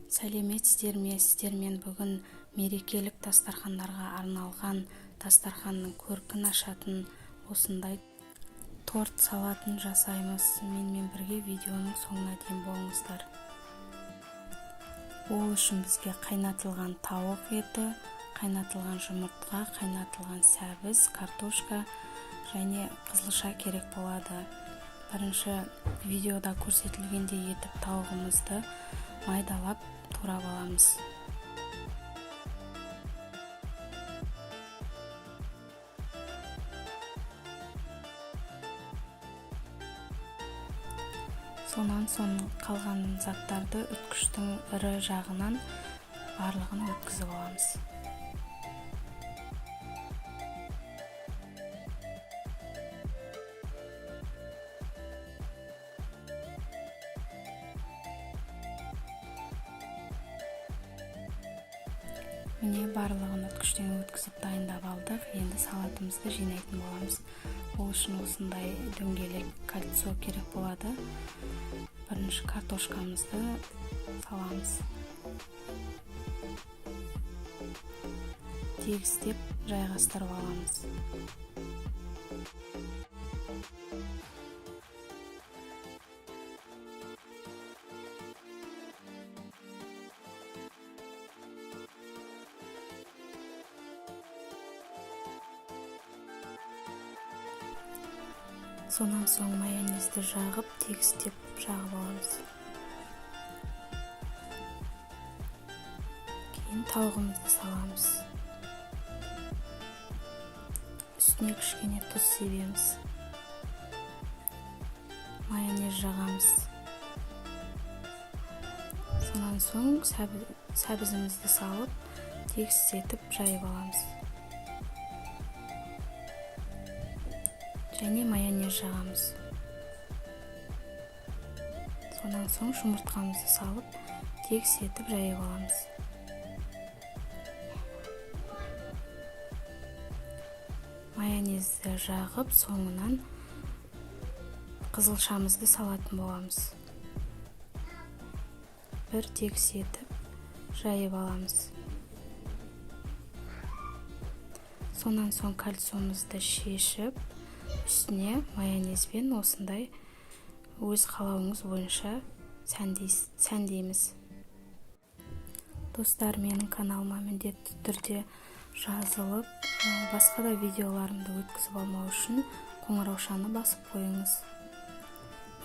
Сәлеметсіздер ме? Сіздермен бүгін мерекелік дастархандарға арналған дастарханның көркін ашатын осындай торт салатын жасаймыз. Менімен бірге видеоның соңына дейін болыңыздар. Ол үшін бізге қайнатылған тауық еті, қайнатылған жұмыртқа, қайнатылған сәбіз, картошка және қызылша керек болады. Бірінші видеода көрсетілгендей етіп тауығымызды майдалап турап аламыз. Сонан соң қалған заттарды үткіштің ірі жағынан барлығын өткізіп аламыз. Міне барлығын өткіштен өткізіп дайындап алдық. Енді салатымызды жинайтын боламыз. Ол үшін осындай дөңгелек кольцо керек болады. Бірінші картошкамызды саламыз. Тегістеп жайғастырып аламыз. Сонан соң майонезді жағып, тегістеп жағып аламыз. Кейін тауығымызды саламыз. Үстіне кішкене тұз себеміз. Майонез жағамыз. Сонан соң сәбізімізді салып, тегістетіп жайып аламыз. Және майонез жағамыз. Сонан соң жұмыртқамызды салып, тегістетіп жайып аламыз. Майонезді жағып, соңынан қызылшамызды салатын боламыз. Бір тегістетіп жайып аламыз. Сонан соң кольцомызды шешіп, үстіне майонезбен осындай өз қалауыңыз бойынша сәндейміз. Достар, менің каналыма міндетті түрде жазылып, басқа да видеоларымды өткізіп алмау үшін қоңыраушаны басып қойыңыз.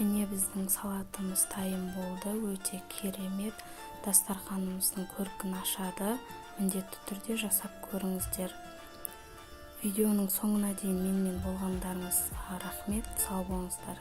Міне біздің салатымыз дайын болды. Өте керемет, дастарханымыздың көркін ашады. Міндетті түрде жасап көріңіздер. Видеоның соңына дейін менімен болғандарыңызға рахмет. Сау болыңыздар.